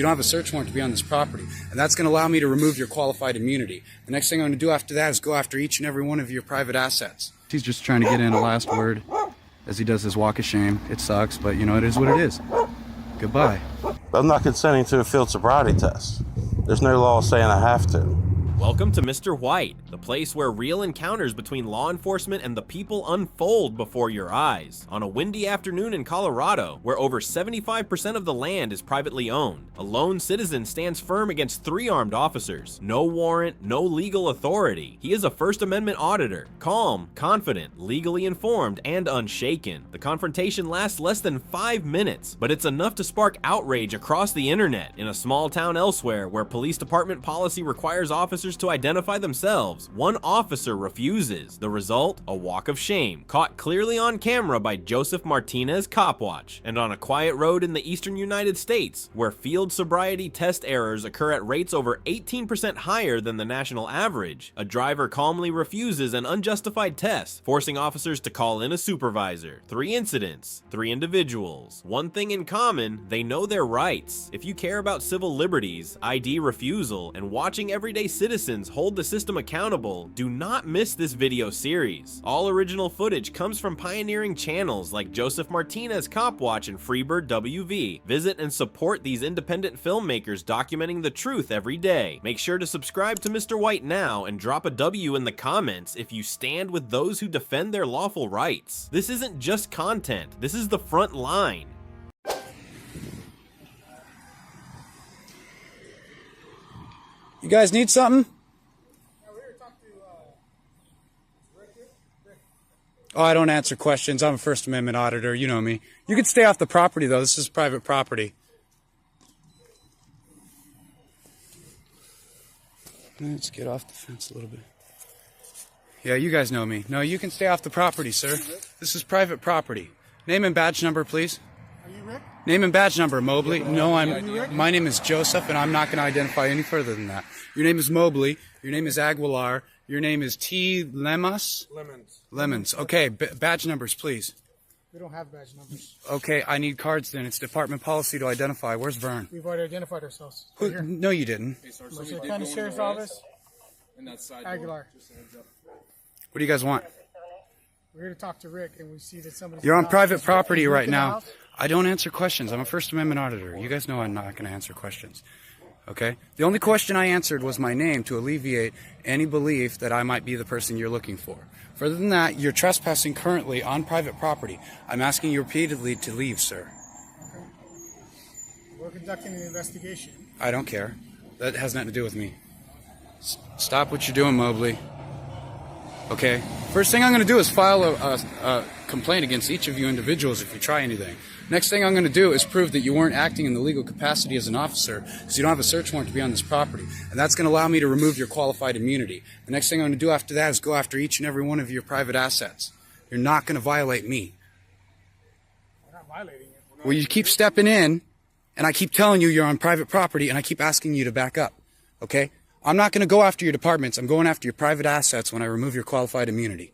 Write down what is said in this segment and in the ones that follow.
You don't have a search warrant to be on this property, and that's going to allow me to remove your qualified immunity. The next thing I'm going to do after that is go after each and every one of your private assets. He's just trying to get in a last word as he does his walk of shame. It sucks, but you know, it is what it is. Goodbye. I'm not consenting to a field sobriety test. There's no law saying I have to. Welcome to Mr. White, the place where real encounters between law enforcement and the people unfold before your eyes. On a windy afternoon in Colorado, where over 75% of the land is privately owned, a lone citizen stands firm against 3 armed officers. No warrant, no legal authority. He is a First Amendment auditor, calm, confident, legally informed, and unshaken. The confrontation lasts less than 5 minutes, but it's enough to spark outrage across the internet. In a small town elsewhere, where police department policy requires officers to identify themselves, one officer refuses. The result? A walk of shame, caught clearly on camera by Josef Martinez Copwatch. And on a quiet road in the eastern United States, where field sobriety test errors occur at rates over 18% higher than the national average, a driver calmly refuses an unjustified test, forcing officers to call in a supervisor. 3 incidents, 3 individuals. One thing in common, they know their rights. If you care about civil liberties, ID refusal, and watching everyday citizens hold the system accountable, do not miss this video series. All original footage comes from pioneering channels like Josef Martinez Copwatch and Freebird WV. Visit and support these independent filmmakers documenting the truth every day. Make sure to subscribe to Mr. White now and drop a W in the comments if you stand with those who defend their lawful rights. This isn't just content, this is the front line. You guys need something? Oh, I don't answer questions. I'm a First Amendment auditor. You know me. You can stay off the property, though. This is private property. Let's get off the fence a little bit. Yeah, you guys know me. No, you can stay off the property, sir. This is private property. Name and badge number, please. Are you Rick? Name and badge number, Mobley. No, my name is Joseph, and I'm not going to identify any further than that. Your name is Mobley. Your name is Aguilar. Your name is T. Lemons? Lemons. Okay, badge numbers, please. We don't have badge numbers. Okay, I need cards then. It's department policy to identify. Where's Vern? We've already identified ourselves. Who, no, you didn't. Mercer County Sheriff's Office, Aguilar. What do you guys want? We're here to talk to Rick, and we see that somebody's... You're on private property right now. I don't answer questions. I'm a First Amendment auditor. You guys know I'm not going to answer questions. Okay? The only question I answered was my name to alleviate any belief that I might be the person you're looking for. Further than that, you're trespassing currently on private property. I'm asking you repeatedly to leave, sir. Okay. We're conducting an investigation. I don't care. That has nothing to do with me. Stop what you're doing, Mobley. Okay? First thing I'm going to do is file a complaint against each of you individuals if you try anything. Next thing I'm going to do is prove that you weren't acting in the legal capacity as an officer because you don't have a search warrant to be on this property. And that's going to allow me to remove your qualified immunity. The next thing I'm going to do after that is go after each and every one of your private assets. You're not going to violate me. We're not violating it. Well, you keep stepping in, and I keep telling you you're on private property, and I keep asking you to back up. Okay? I'm not going to go after your departments. I'm going after your private assets when I remove your qualified immunity.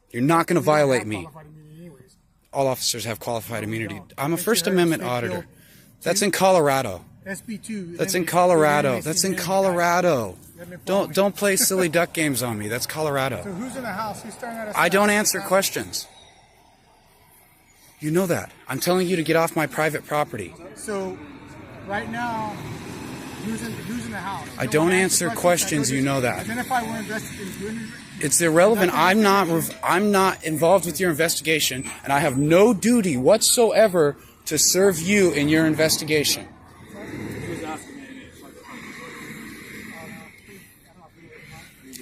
You're not going to violate me. All officers have qualified immunity. I'm a First Amendment auditor. That's in Colorado. SB2. That's in Colorado. That's in Colorado. Don't play silly duck games on me. That's Colorado. So who's in the house? Who's staring at us? I don't answer questions. You know that. I'm telling you to get off my private property. So right now, who's in the house? I don't answer questions. You know that. Identify we're investigating. It's irrelevant. I'm not involved with your investigation, and I have no duty whatsoever to serve you in your investigation.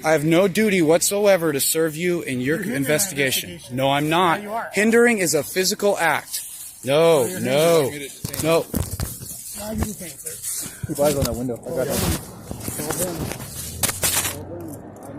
I have no duty whatsoever to serve you in your investigation. No, I'm not. Hindering is a physical act. No. Keep eyes on that window. I got that.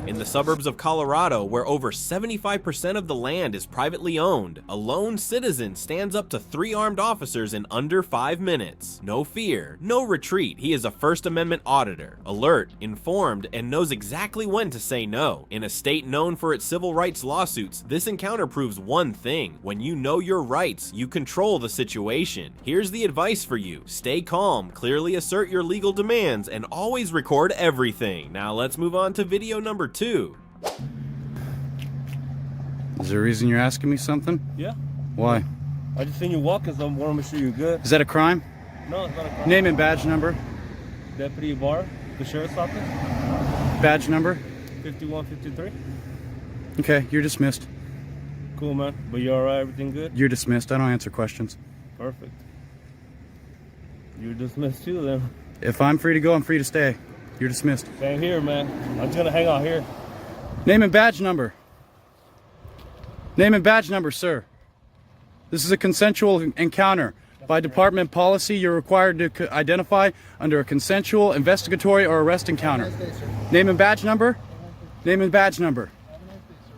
In the suburbs of Colorado, where over 75% of the land is privately owned, a lone citizen stands up to 3 armed officers in under 5 minutes. No fear, no retreat. He is a First Amendment auditor, alert, informed, and knows exactly when to say no. In a state known for its civil rights lawsuits, this encounter proves one thing: when you know your rights, you control the situation. Here's the advice for you: stay calm, clearly assert your legal demands, and always record everything. Now let's move on to video number 2. Is there a reason you're asking me something? Yeah. Why? I just seen you walking, so I want to make sure you're good. Is that a crime? No, it's not a crime. Name and badge number. Deputy Barr, the sheriff's office, Badge number. 5153. Okay, you're dismissed. Cool, man. But you alright? Everything good? You're dismissed. I don't answer questions. Perfect. You're dismissed too, then. If I'm free to go, I'm free to stay. You're dismissed. Same here, man. I'm just gonna hang out here. Name and badge number. Name and badge number, sir. This is a consensual encounter. By department policy, you're required to identify under a consensual, investigatory, or arrest encounter. Name and badge number. Name and badge number.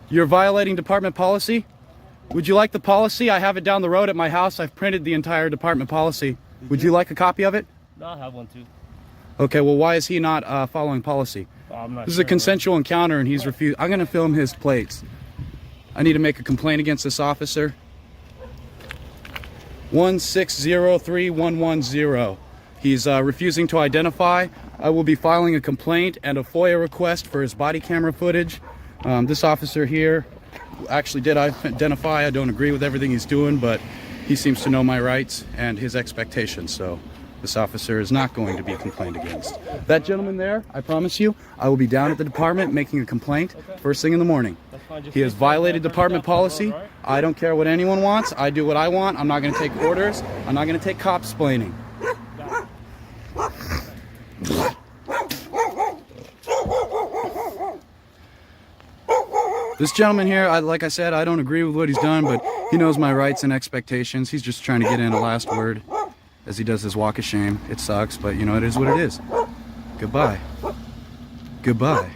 You're violating department policy. Would you like the policy? I have it down the road at my house. I've printed the entire department policy. Would you like a copy of it? No, I have one too. Okay, well, why is he not following policy? I'm not This is sure, a consensual encounter and he's refused. I'm gonna film his plates. I need to make a complaint against this officer. 1603110. He's refusing to identify. I will be filing a complaint and a FOIA request for his body camera footage. This officer here actually did identify. I don't agree with everything he's doing, but he seems to know my rights and his expectations, so this officer is not going to be complained against. That gentleman there, I promise you, I will be down at the department making a complaint first thing in the morning. He has violated department policy. I don't care what anyone wants. I do what I want. I'm not going to take orders. I'm not going to take cop-splaining. This gentleman here, like I said, I don't agree with what he's done, but he knows my rights and expectations. He's just trying to get in a last word as he does his walk of shame. It sucks, but you know, it is what it is. Goodbye. Goodbye.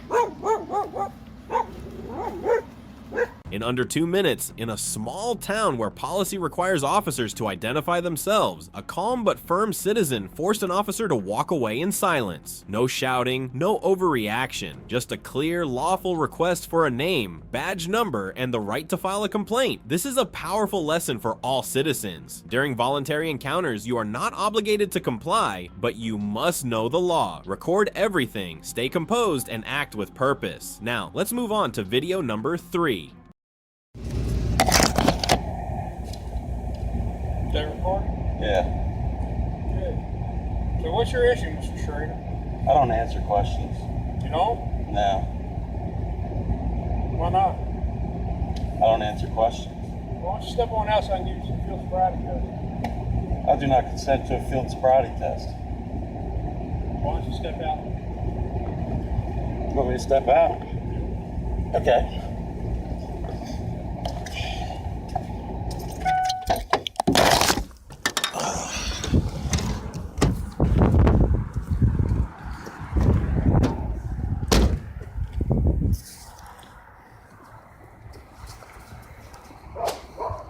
In under 2 minutes, in a small town where policy requires officers to identify themselves, a calm but firm citizen forced an officer to walk away in silence. No shouting, no overreaction, just a clear, lawful request for a name, badge number, and the right to file a complaint. This is a powerful lesson for all citizens. During voluntary encounters, you are not obligated to comply, but you must know the law. Record everything, stay composed, and act with purpose. Now, let's move on to video number 3. Is that recording? Yeah. Good. So what's your issue, Mr. Schrader? I don't answer questions. You know? No. Why not? I don't answer questions. Why don't you step on out so I can give you some field sobriety test? I do not consent to a field sobriety test. Why don't you step out? You want me to step out? Okay.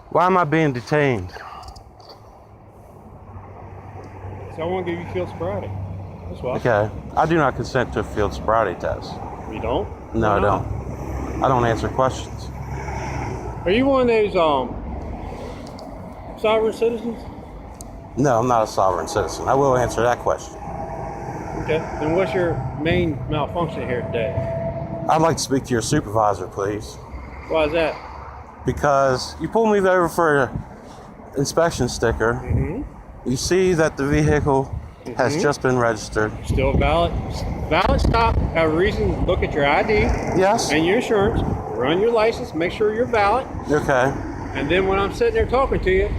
Why am I being detained? So I want to give you field sobriety. That's why. Okay. I do not consent to a field sobriety test. You don't? No, Why I not? don't. I don't answer questions. Are you one of those sovereign citizens? No, I'm not a sovereign citizen. I will answer that question. Okay. Then what's your main malfunction here today? I'd like to speak to your supervisor, please. Why is that? Because you pulled me over for an inspection sticker. Mm-hmm. You see that the vehicle has just been registered. Still valid. Valid stop. Have a reason to look at your ID Yes. and your insurance. Run your license. Make sure you're valid. Okay. And then when I'm sitting there talking to you,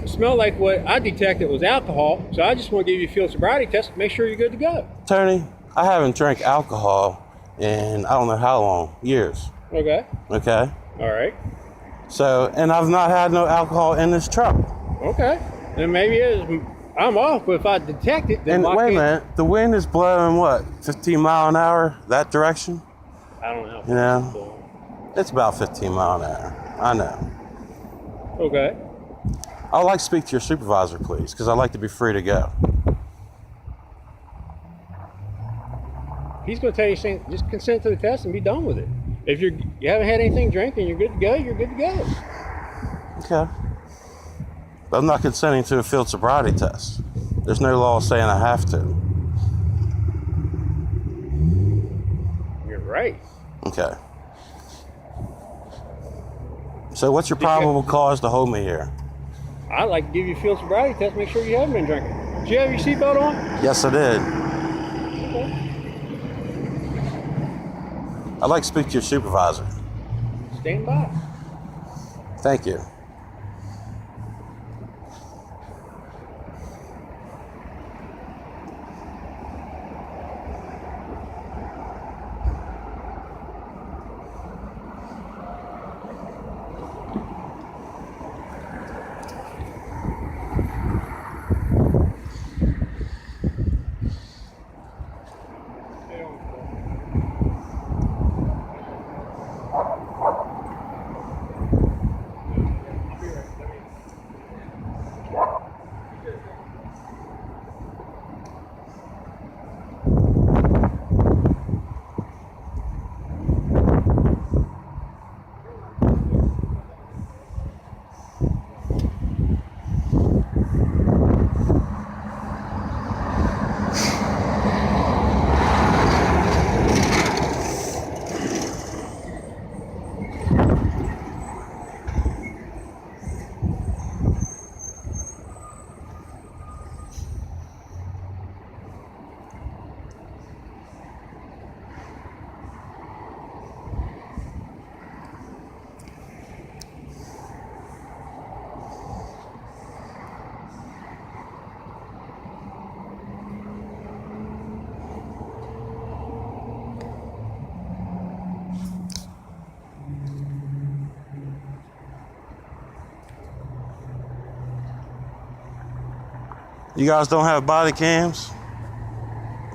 it smelled like what I detected was alcohol. So I just want to give you a field sobriety test. Make sure you're good to go. Tony, I haven't drank alcohol in I don't know how long. Years. Okay. Okay. All right. So, and I've not had no alcohol in this truck. Okay. Then maybe I'm off, but if I detect it, then And why wait a can't- minute, the wind is blowing what, 15 mile an hour that direction? I don't know. You know, it's about 15 mile an hour. I know. Okay. I would like to speak to your supervisor, please, because I'd like to be free to go. He's going to tell you, saying, just consent to the test and be done with it. If you haven't had anything drink and you're good to go, you're good to go. Okay. But I'm not consenting to a field sobriety test. There's no law saying I have to. You're right. Okay. So what's your probable cause to hold me here? I'd like to give you a field sobriety test, make sure you haven't been drinking. Did you have your seatbelt on? Yes, I did. Okay. I'd like to speak to your supervisor. Stand by. Thank you. You guys don't have body cams?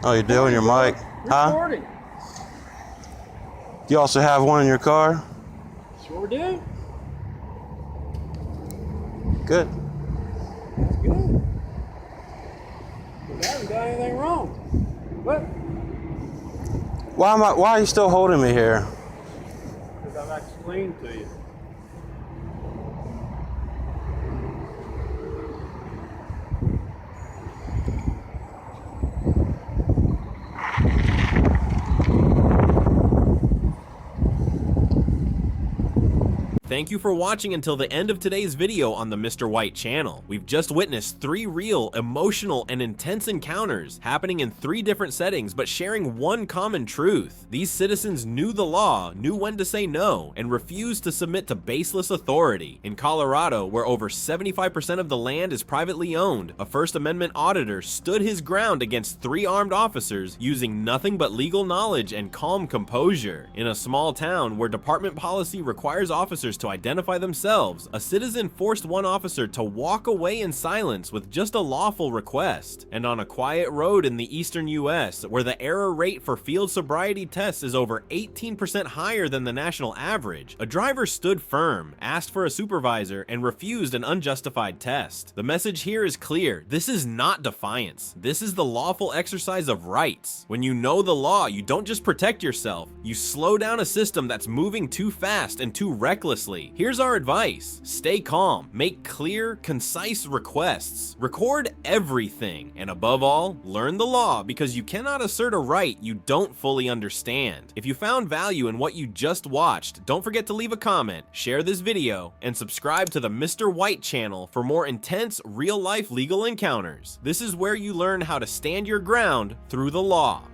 Oh, you do on your mic? Huh? Recording. You also have one in your car? Sure do. Good. That's good. I haven't done anything wrong. What? Why are you still holding me here? Because I've explained to you. Thank you for watching until the end of today's video on the Mr. White channel. We've just witnessed 3 real, emotional, and intense encounters happening in 3 different settings but sharing one common truth. These citizens knew the law, knew when to say no, and refused to submit to baseless authority. In Colorado, where over 75% of the land is privately owned, a First Amendment auditor stood his ground against 3 armed officers using nothing but legal knowledge and calm composure. In a small town where department policy requires officers to identify themselves, a citizen forced one officer to walk away in silence with just a lawful request. And on a quiet road in the eastern US, where the error rate for field sobriety tests is over 18% higher than the national average, a driver stood firm, asked for a supervisor, and refused an unjustified test. The message here is clear. This is not defiance. This is the lawful exercise of rights. When you know the law, you don't just protect yourself, you slow down a system that's moving too fast and too recklessly. Here's our advice. Stay calm, make clear, concise requests, record everything, and above all, learn the law, because you cannot assert a right you don't fully understand. If you found value in what you just watched, don't forget to leave a comment, share this video, and subscribe to the Mr. White channel for more intense, real-life legal encounters. This is where you learn how to stand your ground through the law.